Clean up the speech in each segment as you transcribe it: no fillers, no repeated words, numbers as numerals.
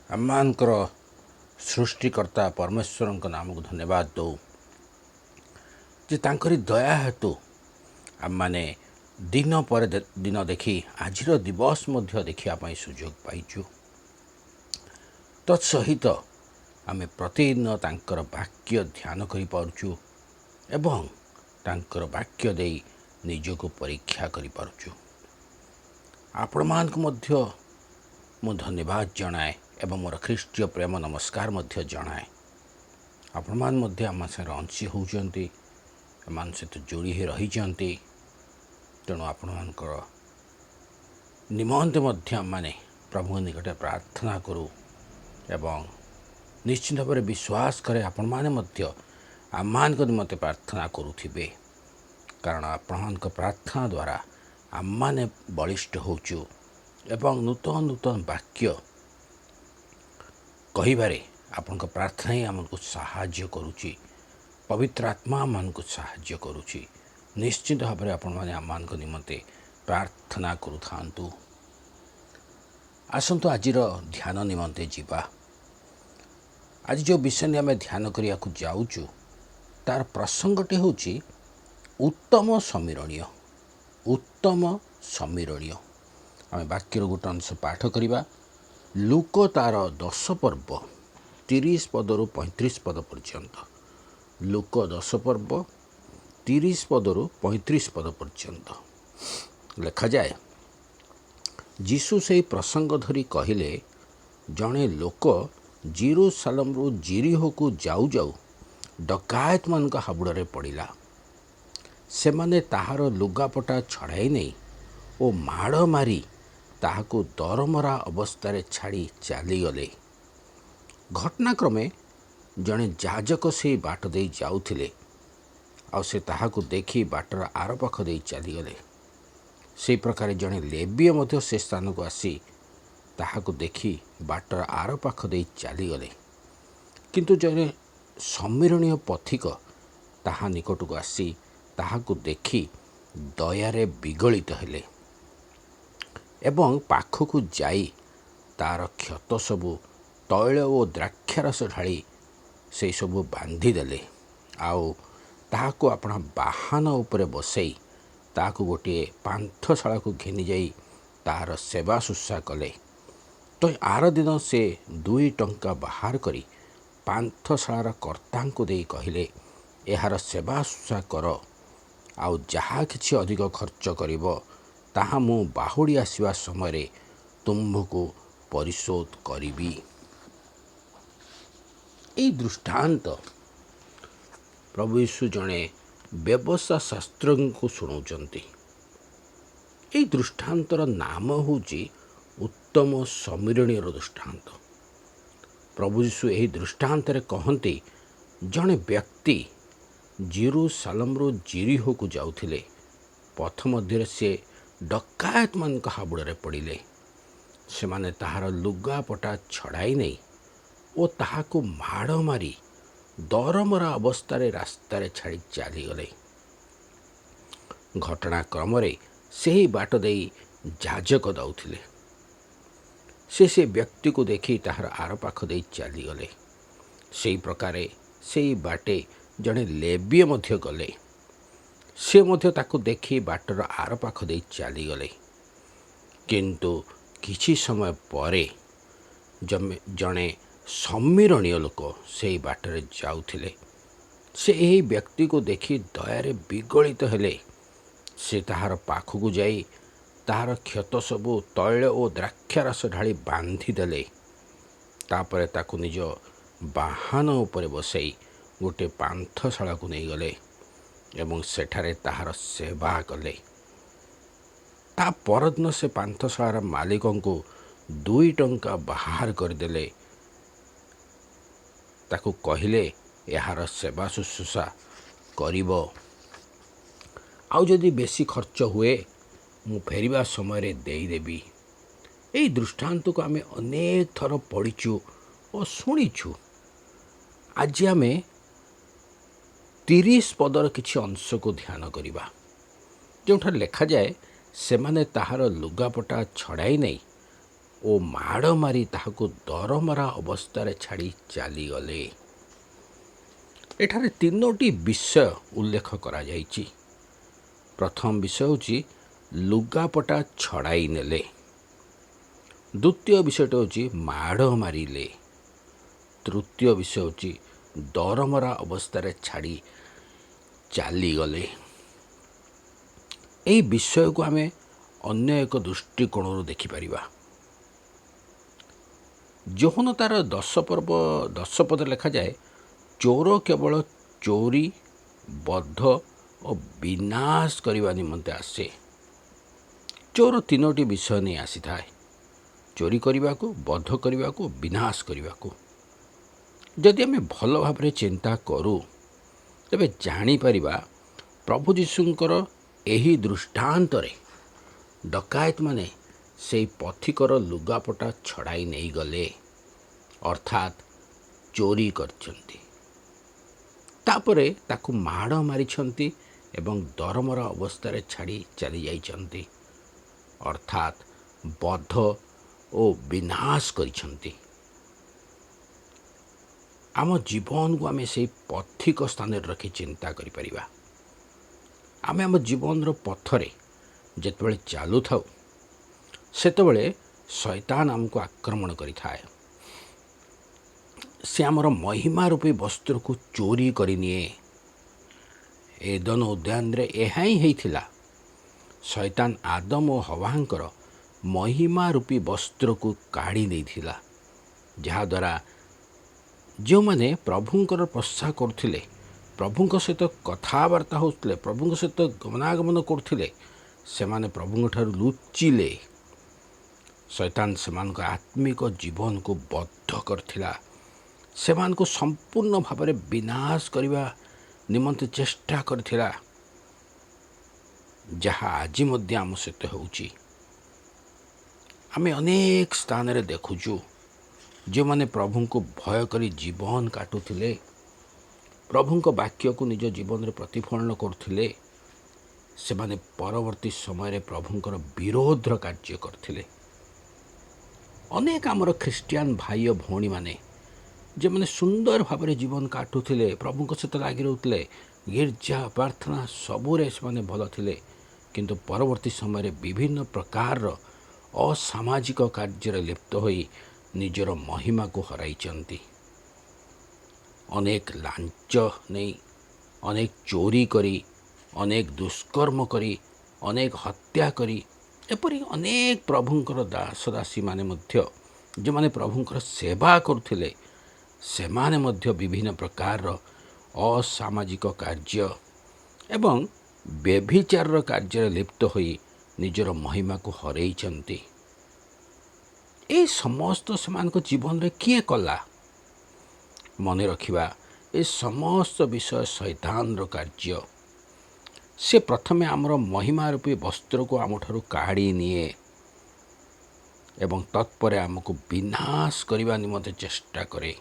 ଆମମାନଙ୍କର ସୃଷ୍ଟିକର୍ତ୍ତା ପରମେଶ୍ୱରଙ୍କ ନାମକୁ ଧନ୍ୟବାଦ ଦେଉ ଯେ ତାଙ୍କରି ଦୟା ହେତୁ ଆମମାନେ ଦିନ ପରେ ଦିନ ଦେଖି ଆଜିର ଦିବସ ମଧ୍ୟ ଦେଖିବା ପାଇଁ ସୁଯୋଗ ପାଇଛୁ। ତତ୍ସହିତ ଆମେ ପ୍ରତିଦିନ ତାଙ୍କର ବାକ୍ୟ ଧ୍ୟାନ କରିପାରୁଛୁ ଏବଂ ତାଙ୍କର ବାକ୍ୟ ଦେଇ ନିଜକୁ ପରୀକ୍ଷା କରିପାରୁଛୁ। ଆପଣମାନଙ୍କୁ ମଧ୍ୟ ମୁଁ ଧନ୍ୟବାଦ ଜଣାଏ ଏବଂ ମୋର ଖ୍ରୀଷ୍ଟୀୟ ପ୍ରେମ ନମସ୍କାର ମଧ୍ୟ ଜଣାଏ। ଆପଣମାନେ ମଧ୍ୟ ଆମ ସାଙ୍ଗରେ ଅଂଶୀ ହେଉଛନ୍ତି, ଏମାନଙ୍କ ସହିତ ଯୋଡ଼ି ହୋଇ ରହିଛନ୍ତି। ତେଣୁ ଆପଣମାନଙ୍କର ନିମନ୍ତେ ମଧ୍ୟ ଆମମାନେ ପ୍ରଭୁଙ୍କ ନିକଟରେ ପ୍ରାର୍ଥନା କରୁ ଏବଂ ନିଶ୍ଚିତ ଭାବରେ ବିଶ୍ୱାସ କରେ ଆପଣମାନେ ମଧ୍ୟ ଆମମାନଙ୍କ ନିମନ୍ତେ ପ୍ରାର୍ଥନା କରୁଥିବେ, କାରଣ ଆପଣମାନଙ୍କ ପ୍ରାର୍ଥନା ଦ୍ୱାରା ଆମମାନେ ବଳିଷ୍ଠ ହେଉଛୁ ଏବଂ ନୂତନ ନୂତନ ବାକ୍ୟ କହିବାରେ ଆପଣଙ୍କ ପ୍ରାର୍ଥନା ହିଁ ଆମକୁ ସାହାଯ୍ୟ କରୁଛି। ପବିତ୍ର ଆତ୍ମା ଆମମାନଙ୍କୁ ସାହାଯ୍ୟ କରୁଛି। ନିଶ୍ଚିତ ଭାବରେ ଆପଣମାନେ ଆମମାନଙ୍କ ନିମନ୍ତେ ପ୍ରାର୍ଥନା କରୁଥାନ୍ତୁ। ଆସନ୍ତୁ ଆଜିର ଧ୍ୟାନ ନିମନ୍ତେ ଯିବା। ଆଜି ଯେଉଁ ବିଷୟ ନେଇ ଆମେ ଧ୍ୟାନ କରିବାକୁ ଯାଉଛୁ ତାର ପ୍ରସଙ୍ଗଟି ହେଉଛି ଉତ୍ତମ ସମୀରଣୀୟ। ଉତ୍ତମ ସମୀରଣୀୟ। ଆମେ ବାକ୍ୟର ଗୋଟେ ଅଂଶ ପାଠ କରିବା। ଲୁକ ତାର 10 ପର୍ବ 30 ପଦରୁ 35 ପଦ ପର୍ଯ୍ୟନ୍ତ। ଲୁକ 10 ପର୍ବ 30 ପଦରୁ 35 ପଦ ପର୍ଯ୍ୟନ୍ତ ଲେଖାଯାଏ, ଯୀଶୁ ସେହି ପ୍ରସଙ୍ଗ ଧରି କହିଲେ, ଜଣେ ଲୋକ ଜେରୁସାଲେମରୁ ଜେରିହୋକୁ ଯାଉ ଯାଉ ଡକାୟତମାନଙ୍କ ହାବୁଡ଼ରେ ପଡ଼ିଲା। ସେମାନେ ତାହାର ଲୁଗାପଟା ଛଡ଼ାଇ ନେଇ ଓ ମାଡ଼ ମାରି ତାହାକୁ ଦରମରା ଅବସ୍ଥାରେ ଛାଡ଼ି ଚାଲିଗଲେ। ଘଟଣାକ୍ରମେ ଜଣେ ଯାଜକ ସେହି ବାଟ ଦେଇ ଯାଉଥିଲେ, ଆଉ ସେ ତାହାକୁ ଦେଖି ବାଟର ଆରପାଖ ଦେଇ ଚାଲିଗଲେ। ସେହି ପ୍ରକାର ଜଣେ ଲେବୀୟ ମଧ୍ୟ ସେ ସ୍ଥାନକୁ ଆସି ତାହାକୁ ଦେଖି ବାଟର ଆରପାଖ ଦେଇ ଚାଲିଗଲେ। କିନ୍ତୁ ଜଣେ ସମୀରଣୀୟ ପଥିକ ତାହା ନିକଟକୁ ଆସି ତାହାକୁ ଦେଖି ଦୟାରେ ବିଗଳିତ ହେଲେ ଏବଂ ପାଖକୁ ଯାଇ ତାର କ୍ଷତ ସବୁ ତୈଳ ଓ ଦ୍ରାକ୍ଷାରସ ଢାଳି ସେସବୁ ବାନ୍ଧିଦେଲେ, ଆଉ ତାହାକୁ ଆପଣା ବାହନ ଉପରେ ବସାଇ ତାହାକୁ ଗୋଟିଏ ପାନ୍ଥଶାଳାକୁ ଘେନିଯାଇ ତାହାର ସେବା ଶୁଶ୍ରୂଷା କଲେ। ତ ଆର ଦିନ ସେ 2 ଟଙ୍କା ବାହାର କରି ପାନ୍ଥଶାଳାର କର୍ତ୍ତାଙ୍କୁ ଦେଇ କହିଲେ, ଏହାର ସେବା ଶୁଶ୍ରୂଷା କର, ଆଉ ଯାହା କିଛି ଅଧିକ ଖର୍ଚ୍ଚ କରିବ ତାହା ମୁଁ ବାହୁଡ଼ି ଆସିବା ସମୟରେ ତୁମ୍ଭକୁ ପରିଶୋଧ କରିବି। ଏହି ଦୃଷ୍ଟାନ୍ତ ପ୍ରଭୁ ଯୀଶୁ ଜଣେ ବ୍ୟବସାୟ ଶାସ୍ତ୍ରଜ୍ଞଙ୍କୁ ଶୁଣାଉଛନ୍ତି। ଏହି ଦୃଷ୍ଟାନ୍ତର ନାମ ହେଉଛି ଉତ୍ତମ ସମୀରଣୀୟର ଦୃଷ୍ଟାନ୍ତ। ପ୍ରଭୁ ଯୀଶୁ ଏହି ଦୃଷ୍ଟାନ୍ତରେ କହନ୍ତି, ଜଣେ ବ୍ୟକ୍ତି ଜେରୁସାଲେମରୁ ଜେରିହୋକୁ ଯାଉଥିଲେ। ପଥ ମଧ୍ୟରେ ସେ ଡକାୟତମାନଙ୍କ ହାବୁଡ଼ରେ ପଡ଼ିଲେ। ସେମାନେ ତାହାର ଲୁଗାପଟା ଛଡ଼ାଇ ନେଇ ଓ ତାହାକୁ ମାଡ଼ ମାରି ଦରମରା ଅବସ୍ଥାରେ ରାସ୍ତାରେ ଛାଡ଼ି ଚାଲିଗଲେ। ଘଟଣାକ୍ରମରେ ସେହି ବାଟ ଦେଇ ଯାଜକ ଯାଉଥିଲେ। ସେ ବ୍ୟକ୍ତିକୁ ଦେଖି ତାହାର ଆରପାଖ ଦେଇ ଚାଲିଗଲେ। ସେହି ପ୍ରକାରେ ସେହି ବାଟେ ଜଣେ ଲେବୀୟ ମଧ୍ୟ ଗଲେ। ସେ ମଧ୍ୟ ତାକୁ ଦେଖି ବାଟର ଆରପାଖ ଦେଇ ଚାଲିଗଲେ। କିନ୍ତୁ କିଛି ସମୟ ପରେ ଜଣେ ସମୀରଣୀୟ ଲୋକ ସେହି ବାଟରେ ଯାଉଥିଲେ। ସେ ଏହି ବ୍ୟକ୍ତିକୁ ଦେଖି ଦୟାରେ ବିଗଳିତ ହେଲେ। ସେ ତାହାର ପାଖକୁ ଯାଇ ତାହାର କ୍ଷତ ସବୁ ତୈଳ ଓ ଦ୍ରାକ୍ଷାରସ ଢାଳି ବାନ୍ଧିଦେଲେ। ତାପରେ ତାକୁ ନିଜ ବାହନ ଉପରେ ବସାଇ ଗୋଟିଏ ପାନ୍ଥଶାଳାକୁ ନେଇଗଲେ ଏବଂ ସେଠାରେ ତାହାର ସେବା କଲେ। ତା ପରଦିନ ସେ ପାନ୍ଥଶାଳାର ମାଲିକଙ୍କୁ 2 ଟଙ୍କା ବାହାର କରିଦେଲେ। ତାକୁ କହିଲେ, ଏହାର ସେବା ଶୁଶ୍ରୂଷା କରିବ, ଆଉ ଯଦି ବେଶୀ ଖର୍ଚ୍ଚ ହୁଏ ମୁଁ ଫେରିବା ସମୟରେ ଦେଇଦେବି। ଏହି ଦୃଷ୍ଟାନ୍ତକୁ ଆମେ ଅନେକ ଥର ପଢ଼ିଛୁ ଓ ଶୁଣିଛୁ। ଆଜି ଆମେ 30 ପଦର କିଛି ଅଂଶକୁ ଧ୍ୟାନ କରିବା, ଯେଉଁଠାରେ ଲେଖାଯାଏ, ସେମାନେ ତାହାର ଲୁଗାପଟା ଛଡ଼ାଇ ନେଇ ଓ ମାଡ଼ ମାରି ତାହାକୁ ଦରମରା ଅବସ୍ଥାରେ ଛାଡ଼ି ଚାଲିଗଲେ। ଏଠାରେ ତିନୋଟି ବିଷୟ ଉଲ୍ଲେଖ କରାଯାଇଛି। ପ୍ରଥମ ବିଷୟ ହେଉଛି ଲୁଗାପଟା ଛଡ଼ାଇ ନେଲେ। ଦ୍ୱିତୀୟ ବିଷୟଟି ହେଉଛି ମାଡ଼ ମାରିଲେ। ତୃତୀୟ ବିଷୟ ହେଉଛି ଦରମରା ଅବସ୍ଥାରେ ଛାଡ଼ି ଚାଲିଗଲେ। ଏହି ବିଷୟକୁ ଆମେ ଅନ୍ୟ ଏକ ଦୃଷ୍ଟିକୋଣରୁ ଦେଖିପାରିବା। ଯୌହନ ତାର 10 ପଦରେ ଲେଖାଯାଏ, ଚୋର କେବଳ ଚୋରି, ବଧ ଓ ବିନାଶ କରିବା ନିମନ୍ତେ ଆସେ। ଚୋର ତିନୋଟି ବିଷୟ ନେଇ ଆସିଥାଏ: ଚୋରି କରିବାକୁ, ବଧ କରିବାକୁ, ବିନାଶ କରିବାକୁ। ଯଦି ଆମେ ଭଲ ଭାବରେ ଚିନ୍ତା କରୁ ତେବେ ଜାଣିପାରିବା ପ୍ରଭୁ ଯୀଶୁଙ୍କର ଏହି ଦୃଷ୍ଟାନ୍ତରେ ଡକାୟତମାନେ ସେହି ପଥିକର ଲୁଗାପଟା ଛଡ଼ାଇ ନେଇଗଲେ, ଅର୍ଥାତ୍ ଚୋରି କରିଛନ୍ତି। ତାପରେ ତାକୁ ମାଡ଼ ମାରିଛନ୍ତି ଏବଂ ଦରମରା ଅବସ୍ଥାରେ ଛାଡ଼ି ଚାଲିଯାଇଛନ୍ତି, ଅର୍ଥାତ୍ ବଧ ଓ ବିନାଶ କରିଛନ୍ତି। ଆମ ଜୀବନକୁ ଆମେ ସେହି ପଥିକ ସ୍ଥାନରେ ରଖି ଚିନ୍ତା କରିପାରିବା। ଆମେ ଆମ ଜୀବନର ପଥରେ ଯେତେବେଳେ ଚାଲୁଥାଉ, ସେତେବେଳେ ଶୈତାନ ଆମକୁ ଆକ୍ରମଣ କରିଥାଏ। ସେ ଆମର ମହିମା ରୂପୀ ବସ୍ତ୍ରକୁ ଚୋରି କରିନିଏ। ଏଦନ ଉଦ୍ୟାନରେ ଏହା ହିଁ ହେଇଥିଲା। ଶୈତାନ ଆଦମ ଓ ହୱାଙ୍କର ମହିମା ରୂପୀ ବସ୍ତ୍ରକୁ କାଢ଼ି ଦେଇଥିଲା, ଯାହାଦ୍ୱାରା ଯେଉଁମାନେ ପ୍ରଭୁଙ୍କର ପ୍ରଶଂସା କରୁଥିଲେ, ପ୍ରଭୁଙ୍କ ସହିତ କଥାବାର୍ତ୍ତା ହେଉଥିଲେ, ପ୍ରଭୁଙ୍କ ସହିତ ଗମନାଗମନ କରୁଥିଲେ, ସେମାନେ ପ୍ରଭୁଙ୍କଠାରୁ ଲୁଚିଲେ। ଶୈତାନ ସେମାନଙ୍କ ଆତ୍ମିକ ଜୀବନକୁ ବଦ୍ଧ କରିଥିଲା। ସେମାନଙ୍କୁ ସମ୍ପୂର୍ଣ୍ଣ ଭାବରେ ବିନାଶ କରିବା ନିମନ୍ତେ ଚେଷ୍ଟା କରିଥିଲା, ଯାହା ଆଜି ମଧ୍ୟ ଆମ ସହିତ ହେଉଛି। ଆମେ ଅନେକ ସ୍ଥାନରେ ଦେଖୁଛୁ ଯେଉଁମାନେ ପ୍ରଭୁଙ୍କୁ ଭୟ କରି ଜୀବନ କାଟୁଥିଲେ, ପ୍ରଭୁଙ୍କ ବାକ୍ୟକୁ ନିଜ ଜୀବନରେ ପ୍ରତିଫଳନ କରୁଥିଲେ, ସେମାନେ ପରବର୍ତ୍ତୀ ସମୟରେ ପ୍ରଭୁଙ୍କର ବିରୋଧର କାର୍ଯ୍ୟ କରିଥିଲେ। ଅନେକ ଆମର ଖ୍ରୀଷ୍ଟିଆନ ଭାଇ ଓ ଭଉଣୀମାନେ ଯେଉଁମାନେ ସୁନ୍ଦର ଭାବରେ ଜୀବନ କାଟୁଥିଲେ, ପ୍ରଭୁଙ୍କ ସହିତ ଲାଗି ରହୁଥିଲେ, ଗିର୍ଜା ପ୍ରାର୍ଥନା ସବୁରେ ସେମାନେ ଭଲ ଥିଲେ, କିନ୍ତୁ ପରବର୍ତ୍ତୀ ସମୟରେ ବିଭିନ୍ନ ପ୍ରକାରର ଅସାମାଜିକ କାର୍ଯ୍ୟରେ ଲିପ୍ତ ହୋଇ ନିଜର ମହିମାକୁ ହରାଇଛନ୍ତି। ଅନେକ ଲାଞ୍ଚ ନେଇ, ଅନେକ ଚୋରି କରି, ଅନେକ ଦୁଷ୍କର୍ମ କରି, ଅନେକ ହତ୍ୟା କରି, ଏପରି ଅନେକ ପ୍ରଭୁଙ୍କର ଦାସ ଦାସୀମାନେ ମଧ୍ୟ ଯେଉଁମାନେ ପ୍ରଭୁଙ୍କର ସେବା କରୁଥିଲେ, ସେମାନେ ମଧ୍ୟ ବିଭିନ୍ନ ପ୍ରକାରର ଅସାମାଜିକ କାର୍ଯ୍ୟ ଏବଂ ବ୍ୟଭିଚାରର କାର୍ଯ୍ୟରେ ଲିପ୍ତ ହୋଇ ନିଜର ମହିମାକୁ ହରାଇଛନ୍ତି। ଏ ସମସ୍ତ ସେମାନଙ୍କ ଜୀବନରେ କିଏ କଲା? ମନେ ରଖିବା, ଏ ସମସ୍ତ ବିଷୟ ଶୈତାନର କାର୍ଯ୍ୟ। ସେ ପ୍ରଥମେ ଆମର ମହିମା ରୂପୀ ବସ୍ତ୍ରକୁ ଆମଠାରୁ କାଢ଼ି ନିଏ ଏବଂ ତତ୍ପରେ ଆମକୁ ବିନାଶ କରିବା ନିମନ୍ତେ ଚେଷ୍ଟା କରେ।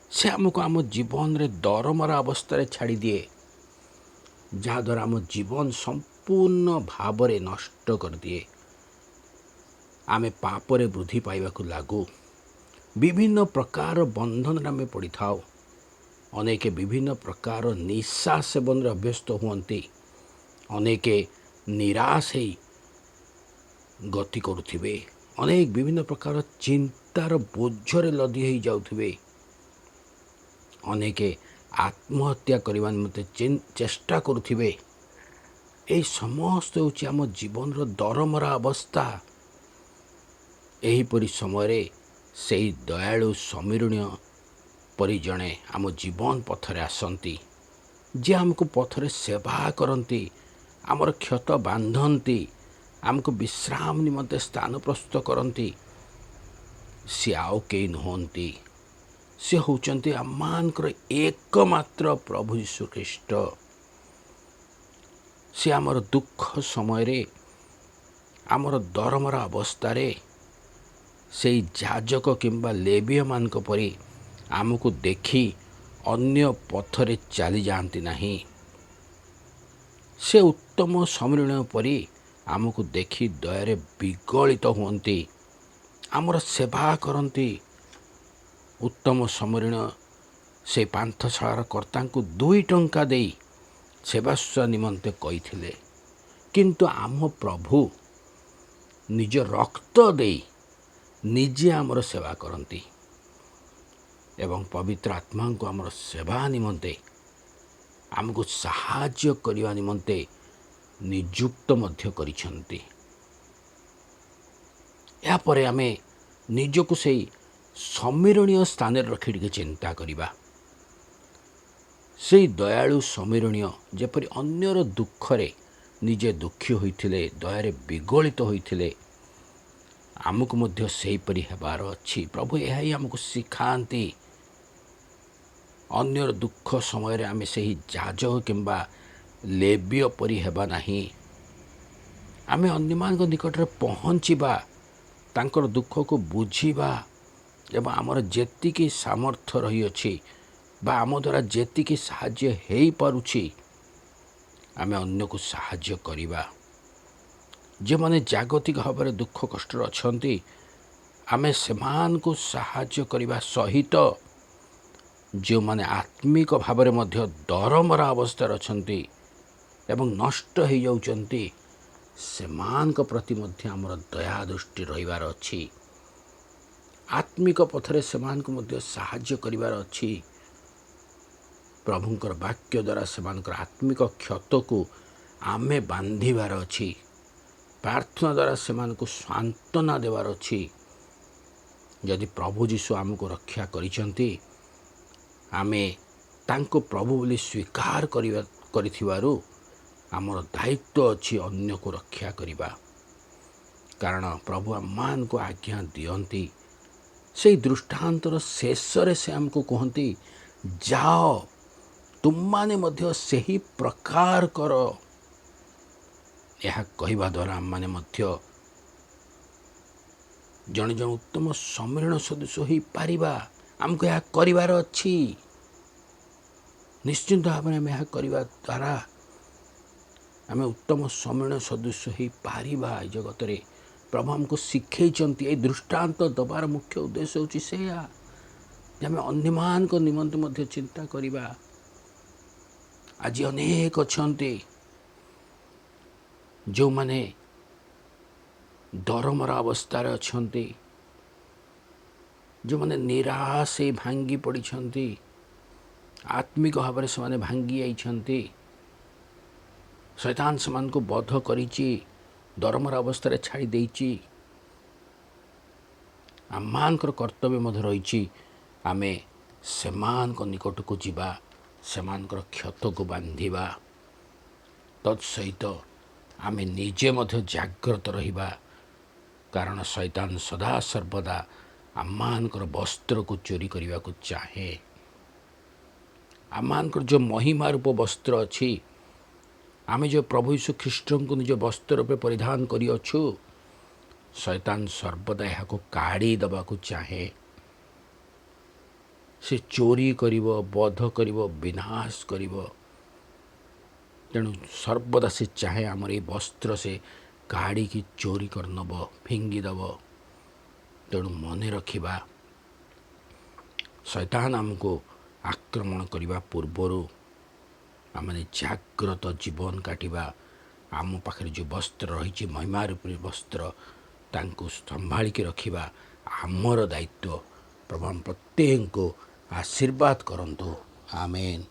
ସେ ଆମକୁ ଆମ ଜୀବନରେ ଦରମରା ଅବସ୍ଥାରେ ଛାଡ଼ିଦିଏ, ଯାହାଦ୍ୱାରା ଆମ ଜୀବନ ସମ୍ପୂର୍ଣ୍ଣ ଭାବରେ ନଷ୍ଟ କରିଦିଏ। ଆମେ ପାପରେ ବୃଦ୍ଧି ପାଇବାକୁ ଲାଗୁ, ବିଭିନ୍ନ ପ୍ରକାର ବନ୍ଧନରେ ଆମେ ପଡ଼ିଥାଉ। ଅନେକ ବିଭିନ୍ନ ପ୍ରକାର ନିଶା ସେବନରେ ଅଭ୍ୟସ୍ତ ହୁଅନ୍ତି, ଅନେକ ନିରାଶ ହେଇ ଗତି କରୁଥିବେ, ଅନେକ ବିଭିନ୍ନ ପ୍ରକାର ଚିନ୍ତାର ବୋଝରେ ଲଦି ହୋଇଯାଉଥିବେ, ଅନେକ ଆତ୍ମହତ୍ୟା କରିବା ନିମନ୍ତେ ଚେଷ୍ଟା କରୁଥିବେ। ଏହି ସମସ୍ତ ହେଉଛି ଆମ ଜୀବନର ଦରମରା ଅବସ୍ଥା। ଏହିପରି ସମୟରେ ସେହି ଦୟାଳୁ ସମୀରଣୀୟ ପରି ଜଣେ ଆମ ଜୀବନ ପଥରେ ଆସନ୍ତି, ଯିଏ ଆମକୁ ପଥରେ ସେବା କରନ୍ତି, ଆମର କ୍ଷତ ବାନ୍ଧନ୍ତି, ଆମକୁ ବିଶ୍ରାମ ନିମନ୍ତେ ସ୍ଥାନ ପ୍ରସ୍ତୁତ କରନ୍ତି। ସିଏ ଆଉ କେହି ନୁହନ୍ତି, ସେ ହେଉଛନ୍ତି ଆମମାନଙ୍କର ଏକମାତ୍ର ପ୍ରଭୁ ଯୀଶୁ ଖ୍ରୀଷ୍ଟ। ସେ ଆମର ଦୁଃଖ ସମୟରେ, ଆମର ଦରମରା ଅବସ୍ଥାରେ ସେଇ ଯାଜକ କିମ୍ବା ଲେବୀୟମାନଙ୍କ ପରି ଆମକୁ ଦେଖି ଅନ୍ୟ ପଥରେ ଚାଲିଯାଆନ୍ତି ନାହିଁ। ସେ ଉତ୍ତମ ସମୀରଣୀୟ ପରି ଆମକୁ ଦେଖି ଦୟାରେ ବିଗଳିତ ହୁଅନ୍ତି ଆମର ସେବା କରନ୍ତି। ଉତ୍ତମ ସମୀରଣ ସେ ପାନ୍ଥଶାଳାର କର୍ତ୍ତାଙ୍କୁ 2 ଟଙ୍କା ଦେଇ ସେବାଶ୍ଵ ନିମନ୍ତେ କହିଥିଲେ, କିନ୍ତୁ ଆମ ପ୍ରଭୁ ନିଜ ରକ୍ତ ଦେଇ ନିଜେ ଆମର ସେବା କରନ୍ତି ଏବଂ ପବିତ୍ର ଆତ୍ମାଙ୍କୁ ଆମର ସେବା ନିମନ୍ତେ ଆମକୁ ସାହାଯ୍ୟ କରିବା ନିମନ୍ତେ ନିଯୁକ୍ତ ମଧ୍ୟ କରିଛନ୍ତି। ଏହାପରେ ଆମେ ନିଜକୁ ସେଇ ସମୀରଣୀୟ ସ୍ଥାନରେ ରଖି ଟିକେ ଚିନ୍ତା କରିବା। ସେଇ ଦୟାଳୁ ସମୀରଣୀୟ ଯେପରି ଅନ୍ୟର ଦୁଃଖରେ ନିଜେ ଦୁଃଖୀ ହୋଇଥିଲେ, ଦୟାରେ ବିଗଳିତ ହୋଇଥିଲେ, ଆମକୁ ମଧ୍ୟ ସେହିପରି ହେବାର ଅଛି। ପ୍ରଭୁ ଏହା ହିଁ ଆମକୁ ଶିଖାନ୍ତି। ଅନ୍ୟର ଦୁଃଖ ସମୟରେ ଆମେ ସେହି ଯାଜକ କିମ୍ବା ଲେବୀୟ ପରି ହେବା ନାହିଁ। ଆମେ ଅନ୍ୟମାନଙ୍କ ନିକଟରେ ପହଞ୍ଚିବା, ତାଙ୍କର ଦୁଃଖକୁ ବୁଝିବା ଏବଂ ଆମର ଯେତିକି ସାମର୍ଥ୍ୟ ରହିଅଛି ବା ଆମ ଦ୍ୱାରା ଯେତିକି ସାହାଯ୍ୟ ହୋଇପାରୁଛି ଆମେ ଅନ୍ୟକୁ ସାହାଯ୍ୟ କରିବା। ଯେଉଁମାନେ ଜାଗତିକ ଭାବରେ ଦୁଃଖ କଷ୍ଟରେ ଅଛନ୍ତି, ଆମେ ସେମାନଙ୍କୁ ସାହାଯ୍ୟ କରିବା ସହିତ ଯେଉଁମାନେ ଆତ୍ମିକ ଭାବରେ ମଧ୍ୟ ଦରମରା ଅବସ୍ଥାରେ ଅଛନ୍ତି ଏବଂ ନଷ୍ଟ ହୋଇଯାଉଛନ୍ତି, ସେମାନଙ୍କ ପ୍ରତି ମଧ୍ୟ ଆମର ଦୟା ଦୃଷ୍ଟି ରହିବାର ଅଛି। ଆତ୍ମିକ ପଥରେ ସେମାନଙ୍କୁ ମଧ୍ୟ ସାହାଯ୍ୟ କରିବାର ଅଛି। ପ୍ରଭୁଙ୍କର ବାକ୍ୟ ଦ୍ୱାରା ସେମାନଙ୍କର ଆତ୍ମିକ କ୍ଷତକୁ ଆମେ ବାନ୍ଧିବାର ଅଛି। ପ୍ରାର୍ଥନା ଦ୍ୱାରା ସେମାନଙ୍କୁ ସାନ୍ତ୍ୱନା ଦେବାର ଅଛି। ଯଦି ପ୍ରଭୁ ଯୀଶୁ ଆମକୁ ରକ୍ଷା କରିଛନ୍ତି, ଆମେ ତାଙ୍କୁ ପ୍ରଭୁ ବୋଲି ସ୍ୱୀକାର କରିଥିବାରୁ ଆମର ଦାୟିତ୍ୱ ଅଛି ଅନ୍ୟକୁ ରକ୍ଷା କରିବା। କାରଣ ପ୍ରଭୁ ଆମମାନଙ୍କୁ ଆଜ୍ଞା ଦିଅନ୍ତି। ସେହି ଦୃଷ୍ଟାନ୍ତର ଶେଷରେ ସେ ଆମକୁ କୁହନ୍ତି, ଯାଅ ତୁମମାନେ ମଧ୍ୟ ସେହି ପ୍ରକାର କର। ଏହା କହିବା ଦ୍ୱାରା ଆମମାନେ ମଧ୍ୟ ଜଣେ ଜଣେ ଉତ୍ତମ ସମୀରଣ ସଦୃଶ ହୋଇପାରିବା। ଆମକୁ ଏହା କରିବାର ଅଛି। ନିଶ୍ଚିନ୍ତ ଭାବରେ ଆମେ ଏହା କରିବା ଦ୍ୱାରା ଆମେ ଉତ୍ତମ ସମୀରଣ ସଦୃଶ ହୋଇପାରିବା। ଏ ଜଗତରେ ପ୍ରଭୁ ଆମକୁ ଶିଖେଇଛନ୍ତି। ଏହି ଦୃଷ୍ଟାନ୍ତ ଦେବାର ମୁଖ୍ୟ ଉଦ୍ଦେଶ୍ୟ ହେଉଛି ସେଇଆ ଯେ ଆମେ ଅନ୍ୟମାନଙ୍କ ନିମନ୍ତେ ମଧ୍ୟ ଚିନ୍ତା କରିବା। ଆଜି ଅନେକ ଅଛନ୍ତି ଯେଉଁମାନେ ଦରମରା ଅବସ୍ଥାରେ ଅଛନ୍ତି, ଯେଉଁମାନେ ନିରାଶ ହେଇ ଭାଙ୍ଗି ପଡ଼ିଛନ୍ତି, ଆତ୍ମିକ ଭାବରେ ସେମାନେ ଭାଙ୍ଗି ଯାଇଛନ୍ତି। ଶୈତାନ ସେମାନଙ୍କୁ ବଧ କରିଛି, ଦରମରା ଅବସ୍ଥାରେ ଛାଡ଼ି ଦେଇଛି। ଆମମାନଙ୍କର କର୍ତ୍ତବ୍ୟ ମଧ୍ୟ ରହିଛି, ଆମେ ସେମାନଙ୍କ ନିକଟକୁ ଯିବା, ସେମାନଙ୍କର କ୍ଷତକୁ ବାନ୍ଧିବା। ତତ୍ସହିତ ଆମେ ନିଜେ ମଧ୍ୟ ଜାଗ୍ରତ ରହିବା। କାରଣ ଶୈତାନ ସଦାସର୍ବଦା ଆମମାନଙ୍କର ବସ୍ତ୍ରକୁ ଚୋରି କରିବାକୁ ଚାହେଁ। ଆମମାନଙ୍କର ଯେଉଁ ମହିମା ରୂପ ବସ୍ତ୍ର ଅଛି, ଆମେ ଯେଉଁ ପ୍ରଭୁ ଯୀଶୁ ଖ୍ରୀଷ୍ଟଙ୍କୁ ନିଜ ବସ୍ତ୍ର ରୂପେ ପରିଧାନ କରିଅଛୁ, ଶୈତାନ ସର୍ବଦା ଏହାକୁ କାଢ଼ି ଦେବାକୁ ଚାହେଁ। ସେ ଚୋରି କରିବ, ବଧ କରିବ, ବିନାଶ କରିବ। ତେଣୁ ସର୍ବଦା ସେ ଚାହେଁ ଆମର ଏଇ ବସ୍ତ୍ର ସେ କାଢ଼ିକି ଚୋରି କରିନେବ, ଫିଙ୍ଗିଦେବ। ତେଣୁ ମନେ ରଖିବା, ଶୈତାନ ଆମକୁ ଆକ୍ରମଣ କରିବା ପୂର୍ବରୁ ଆମେ ଜାଗ୍ରତ ଜୀବନ କାଟିବା। ଆମ ପାଖରେ ଯେଉଁ ବସ୍ତ୍ର ରହିଛି, ମହିମା ରୂପୀ ବସ୍ତ୍ର, ତାଙ୍କୁ ସମ୍ଭାଳିକି ରଖିବା ଆମର ଦାୟିତ୍ୱ। ପ୍ରଭୁ ପ୍ରତ୍ୟେକଙ୍କୁ ଆଶୀର୍ବାଦ କରନ୍ତୁ। ଆମେନ୍।